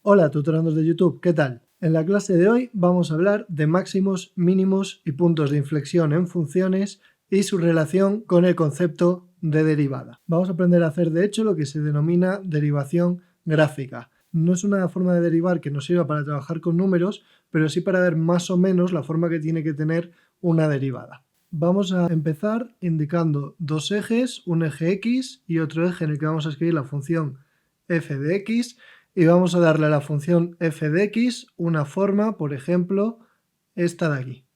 Hola tutorandos de YouTube, ¿qué tal? En la clase de hoy vamos a hablar de máximos, mínimos y puntos de inflexión en funciones y su relación con el concepto de derivada. Vamos a aprender a hacer de hecho lo que se denomina derivación gráfica. No es una forma de derivar que nos sirva para trabajar con números, pero sí para ver más o menos la forma que tiene que tener una derivada. Vamos a empezar indicando dos ejes, un eje x y otro eje en el que vamos a escribir la función f de x, y vamos a darle a la función f de x una forma, por ejemplo, esta de aquí.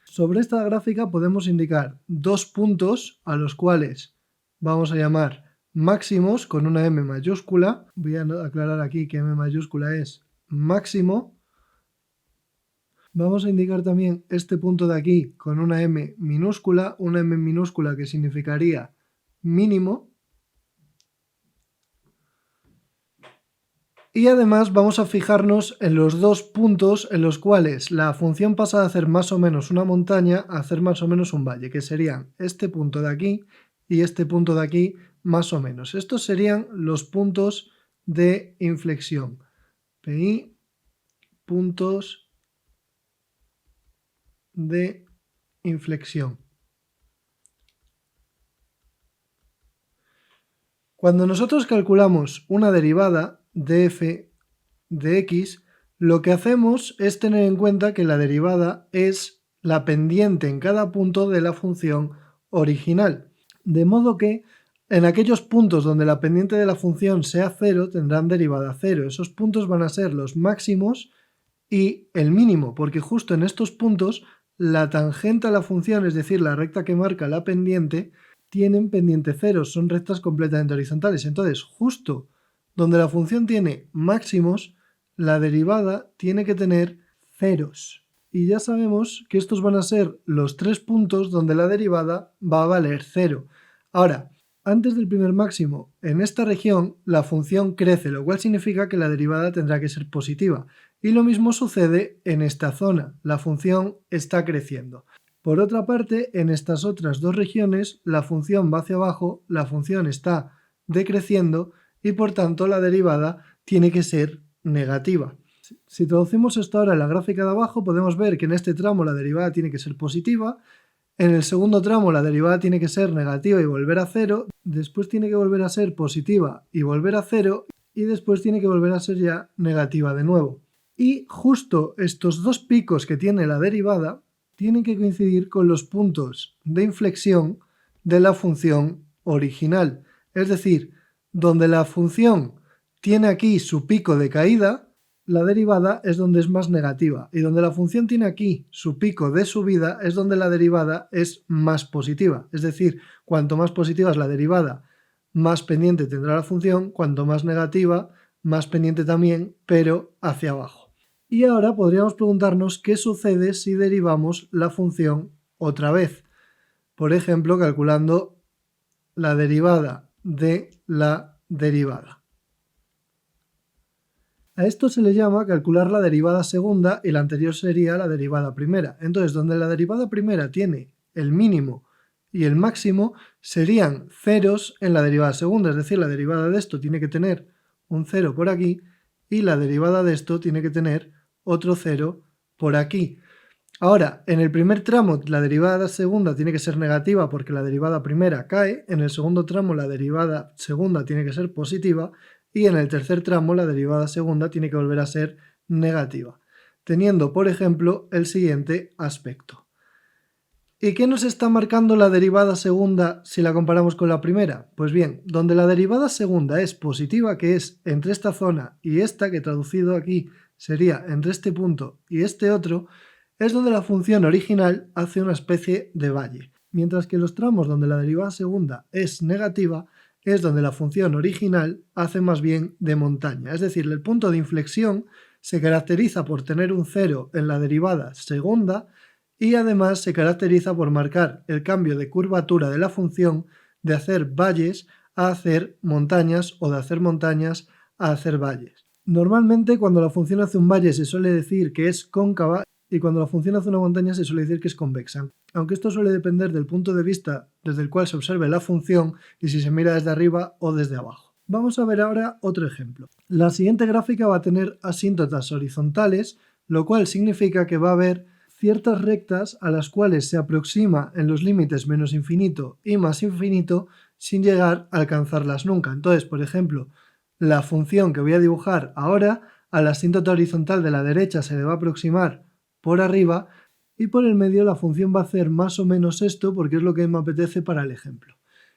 Sobre esta gráfica podemos indicar dos puntos a los cuales vamos a llamar máximos con una m mayúscula. Voy a aclarar aquí que m mayúscula es máximo. Vamos a indicar también este punto de aquí con una m minúscula que significaría mínimo. Y además vamos a fijarnos en los dos puntos en los cuales la función pasa de hacer más o menos una montaña a hacer más o menos un valle, que serían este punto de aquí y este punto de aquí más o menos. Estos serían los puntos de inflexión. PI, puntos de inflexión. Cuando nosotros calculamos una derivada de f de x, lo que hacemos es tener en cuenta que la derivada es la pendiente en cada punto de la función original. De modo que en aquellos puntos donde la pendiente de la función sea 0 tendrán derivada 0. Esos puntos van a ser los máximos y el mínimo, porque justo en estos puntos la tangente a la función, es decir, la recta que marca la pendiente, tienen pendiente 0, son rectas completamente horizontales. Entonces, justo donde la función tiene máximos, la derivada tiene que tener ceros. Y ya sabemos que estos van a ser los tres puntos donde la derivada va a valer 0. Ahora, antes del primer máximo, en esta región, la función crece, lo cual significa que la derivada tendrá que ser positiva. Y lo mismo sucede en esta zona, la función está creciendo. Por otra parte, en estas otras dos regiones, la función va hacia abajo, la función está decreciendo y por tanto la derivada tiene que ser negativa. Si traducimos esto ahora en la gráfica de abajo, podemos ver que en este tramo la derivada tiene que ser positiva, en el segundo tramo la derivada tiene que ser negativa y volver a 0, después tiene que volver a ser positiva y volver a 0, y después tiene que volver a ser ya negativa de nuevo. Y justo estos dos picos que tiene la derivada tienen que coincidir con los puntos de inflexión de la función original. Es decir, donde la función tiene aquí su pico de caída, la derivada es donde es más negativa. Y donde la función tiene aquí su pico de subida es donde la derivada es más positiva. Es decir, cuanto más positiva es la derivada, más pendiente tendrá la función, cuanto más negativa, más pendiente también, pero hacia abajo. Y ahora podríamos preguntarnos qué sucede si derivamos la función otra vez. Por ejemplo, calculando la derivada de la derivada. A esto se le llama calcular la derivada segunda y la anterior sería la derivada primera. Entonces, donde la derivada primera tiene el mínimo y el máximo, serían ceros en la derivada segunda. Es decir, la derivada de esto tiene que tener un 0 por aquí y la derivada de esto tiene que tener otro 0 por aquí. Ahora, en el primer tramo la derivada segunda tiene que ser negativa porque la derivada primera cae, en el segundo tramo la derivada segunda tiene que ser positiva y en el tercer tramo la derivada segunda tiene que volver a ser negativa, teniendo por ejemplo el siguiente aspecto. ¿Y qué nos está marcando la derivada segunda si la comparamos con la primera? Pues bien, donde la derivada segunda es positiva, que es entre esta zona y esta, que traducido aquí sería entre este punto y este otro, es donde la función original hace una especie de valle. Mientras que los tramos donde la derivada segunda es negativa, es donde la función original hace más bien de montaña. Es decir, el punto de inflexión se caracteriza por tener un 0 en la derivada segunda, y además se caracteriza por marcar el cambio de curvatura de la función de hacer valles a hacer montañas o de hacer montañas a hacer valles. Normalmente cuando la función hace un valle se suele decir que es cóncava y cuando la función hace una montaña se suele decir que es convexa. Aunque esto suele depender del punto de vista desde el cual se observe la función y si se mira desde arriba o desde abajo. Vamos a ver ahora otro ejemplo. La siguiente gráfica va a tener asíntotas horizontales, lo cual significa que va a haber ciertas rectas a las cuales se aproxima en los límites menos infinito y más infinito sin llegar a alcanzarlas nunca. Entonces, por ejemplo, la función que voy a dibujar ahora, a la asíntota horizontal de la derecha se le va a aproximar por arriba y por el medio la función va a hacer más o menos esto porque es lo que me apetece para el ejemplo.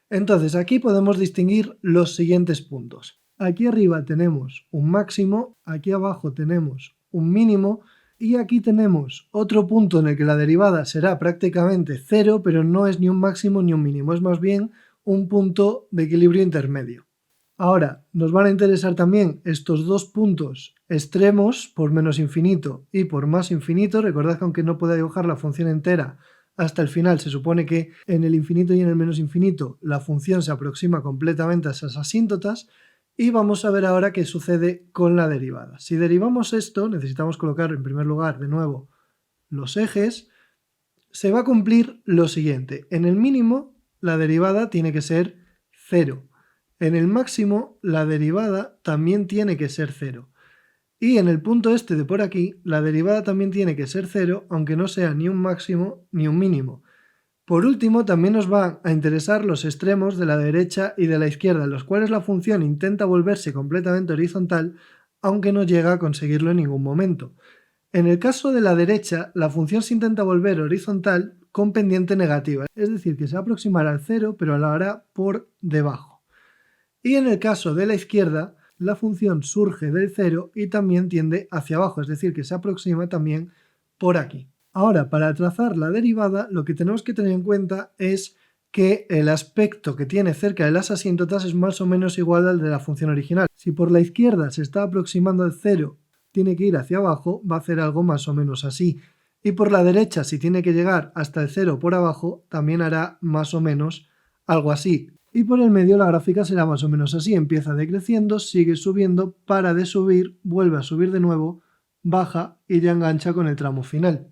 Entonces aquí podemos distinguir los siguientes puntos. Aquí arriba tenemos un máximo, aquí abajo tenemos un mínimo y aquí tenemos otro punto en el que la derivada será prácticamente cero, pero no es ni un máximo ni un mínimo, es más bien un punto de equilibrio intermedio. Ahora, nos van a interesar también estos dos puntos extremos por menos infinito y por más infinito. Recordad que aunque no pueda dibujar la función entera hasta el final, se supone que en el infinito y en el menos infinito la función se aproxima completamente a esas asíntotas. Y vamos a ver ahora qué sucede con la derivada. Si derivamos esto, necesitamos colocar en primer lugar de nuevo los ejes. Se va a cumplir lo siguiente. En el mínimo, la derivada tiene que ser 0. En el máximo, la derivada también tiene que ser 0. Y en el punto este de por aquí, la derivada también tiene que ser 0, aunque no sea ni un máximo ni un mínimo. Por último, también nos van a interesar los extremos de la derecha y de la izquierda, en los cuales la función intenta volverse completamente horizontal, aunque no llega a conseguirlo en ningún momento. En el caso de la derecha, la función se intenta volver horizontal con pendiente negativa, es decir, que se va a aproximar al 0, pero lo hará por debajo. Y en el caso de la izquierda, la función surge del 0 y también tiende hacia abajo, es decir, que se aproxima también por aquí. Ahora, para trazar la derivada, lo que tenemos que tener en cuenta es que el aspecto que tiene cerca de las asíntotas es más o menos igual al de la función original. Si por la izquierda se está aproximando al 0, tiene que ir hacia abajo, va a hacer algo más o menos así. Y por la derecha, si tiene que llegar hasta el 0 por abajo, también hará más o menos algo así. Y por el medio la gráfica será más o menos así, empieza decreciendo, sigue subiendo, para de subir, vuelve a subir de nuevo, baja y ya engancha con el tramo final.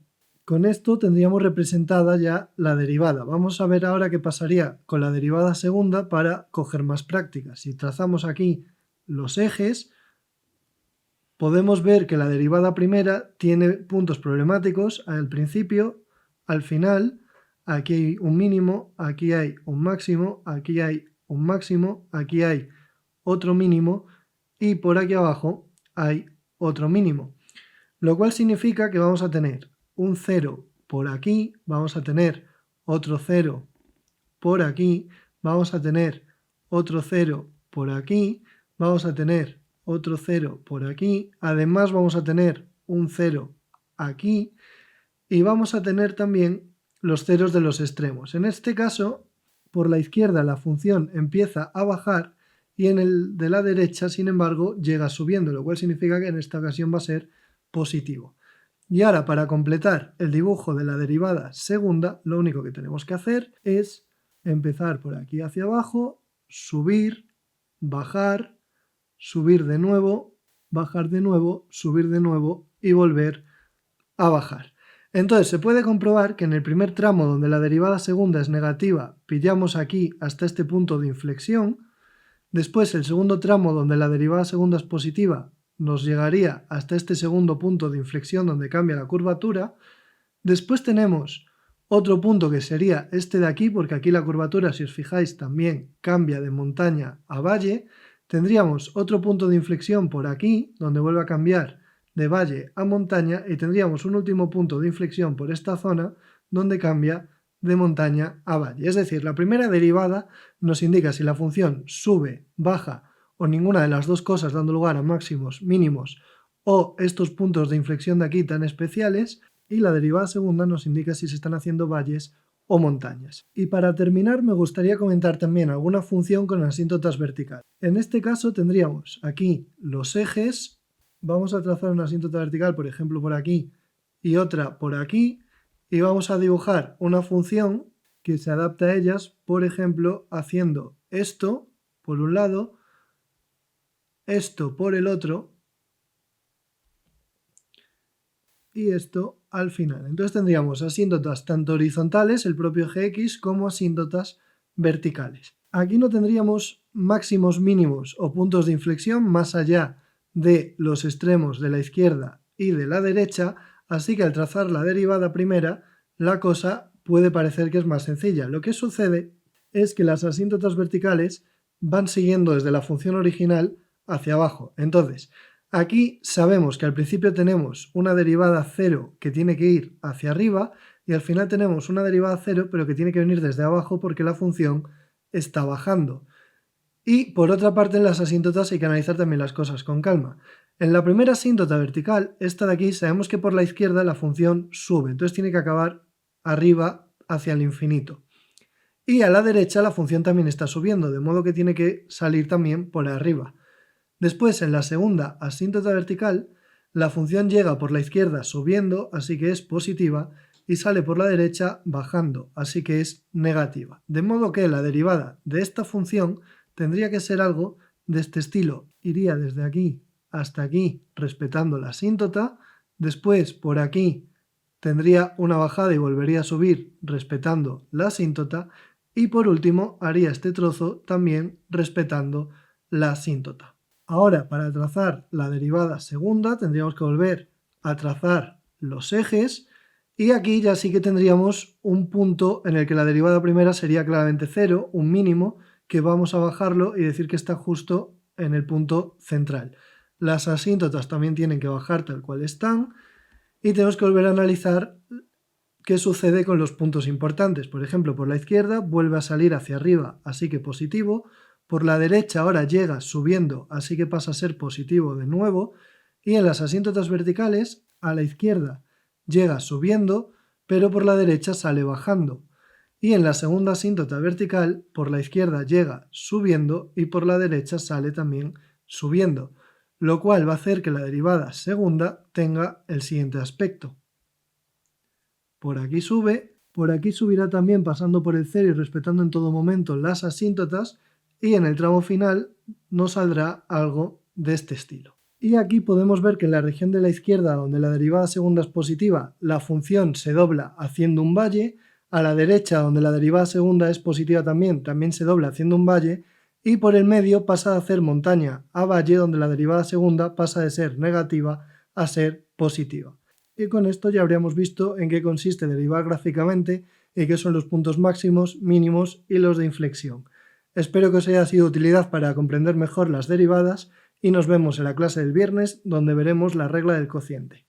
Con esto tendríamos representada ya la derivada. Vamos a ver ahora qué pasaría con la derivada segunda para coger más práctica. Si trazamos aquí los ejes, podemos ver que la derivada primera tiene puntos problemáticos al principio, al final. Aquí hay un mínimo, aquí hay un máximo, aquí hay un máximo, aquí hay otro mínimo y por aquí abajo hay otro mínimo. Lo cual significa que vamos a tener un 0 por aquí, vamos a tener otro 0 por aquí, vamos a tener otro 0 por aquí, vamos a tener otro 0 por aquí, además vamos a tener un 0 aquí y vamos a tener también los ceros de los extremos. En este caso, por la izquierda la función empieza a bajar y en el de la derecha, sin embargo, llega subiendo, lo cual significa que en esta ocasión va a ser positivo. Y ahora, para completar el dibujo de la derivada segunda, lo único que tenemos que hacer es empezar por aquí hacia abajo, subir, bajar, subir de nuevo, bajar de nuevo, subir de nuevo y volver a bajar. Entonces se puede comprobar que en el primer tramo donde la derivada segunda es negativa, pillamos aquí hasta este punto de inflexión. Después el segundo tramo donde la derivada segunda es positiva nos llegaría hasta este segundo punto de inflexión donde cambia la curvatura. Después tenemos otro punto que sería este de aquí, porque aquí la curvatura, si os fijáis, también cambia de montaña a valle. Tendríamos otro punto de inflexión por aquí, donde vuelve a cambiar de valle a montaña, y tendríamos un último punto de inflexión por esta zona, donde cambia de montaña a valle. Es decir, la primera derivada nos indica si la función sube, baja o ninguna de las dos cosas dando lugar a máximos, mínimos o estos puntos de inflexión de aquí tan especiales, y la derivada segunda nos indica si se están haciendo valles o montañas. Y para terminar me gustaría comentar también alguna función con asíntotas verticales. En este caso tendríamos aquí los ejes, vamos a trazar una asíntota vertical por ejemplo por aquí y otra por aquí, y vamos a dibujar una función que se adapta a ellas, por ejemplo haciendo esto por un lado, esto por el otro y esto al final. Entonces tendríamos asíntotas tanto horizontales, el propio eje X, como asíntotas verticales. Aquí no tendríamos máximos, mínimos o puntos de inflexión más allá de los extremos de la izquierda y de la derecha, así que al trazar la derivada primera, la cosa puede parecer que es más sencilla. Lo que sucede es que las asíntotas verticales van siguiendo desde la función original hacia abajo. Entonces, aquí sabemos que al principio tenemos una derivada 0 que tiene que ir hacia arriba y al final tenemos una derivada 0 pero que tiene que venir desde abajo porque la función está bajando. Y por otra parte en las asíntotas hay que analizar también las cosas con calma. En la primera asíntota vertical, esta de aquí, sabemos que por la izquierda la función sube, entonces tiene que acabar arriba hacia el infinito. Y a la derecha la función también está subiendo, de modo que tiene que salir también por arriba. Después, en la segunda asíntota vertical, la función llega por la izquierda subiendo, así que es positiva, y sale por la derecha bajando, así que es negativa. De modo que la derivada de esta función tendría que ser algo de este estilo. Iría desde aquí hasta aquí respetando la asíntota, después por aquí tendría una bajada y volvería a subir respetando la asíntota, y por último haría este trozo también respetando la asíntota. Ahora, para trazar la derivada segunda, tendríamos que volver a trazar los ejes y aquí ya sí que tendríamos un punto en el que la derivada primera sería claramente 0, un mínimo, que vamos a bajarlo y decir que está justo en el punto central. Las asíntotas también tienen que bajar tal cual están y tenemos que volver a analizar qué sucede con los puntos importantes. Por ejemplo, por la izquierda vuelve a salir hacia arriba, así que positivo. Por la derecha ahora llega subiendo, así que pasa a ser positivo de nuevo. Y en las asíntotas verticales, a la izquierda llega subiendo, pero por la derecha sale bajando. Y en la segunda asíntota vertical, por la izquierda llega subiendo y por la derecha sale también subiendo, lo cual va a hacer que la derivada segunda tenga el siguiente aspecto. Por aquí sube, por aquí subirá también pasando por el 0 y respetando en todo momento las asíntotas, y en el tramo final nos saldrá algo de este estilo. Y aquí podemos ver que en la región de la izquierda, donde la derivada segunda es positiva, la función se dobla haciendo un valle, a la derecha, donde la derivada segunda es positiva también se dobla haciendo un valle, y por el medio pasa de hacer montaña a valle, donde la derivada segunda pasa de ser negativa a ser positiva. Y con esto ya habríamos visto en qué consiste derivar gráficamente y qué son los puntos máximos, mínimos y los de inflexión. Espero que os haya sido de utilidad para comprender mejor las derivadas y nos vemos en la clase del viernes donde veremos la regla del cociente.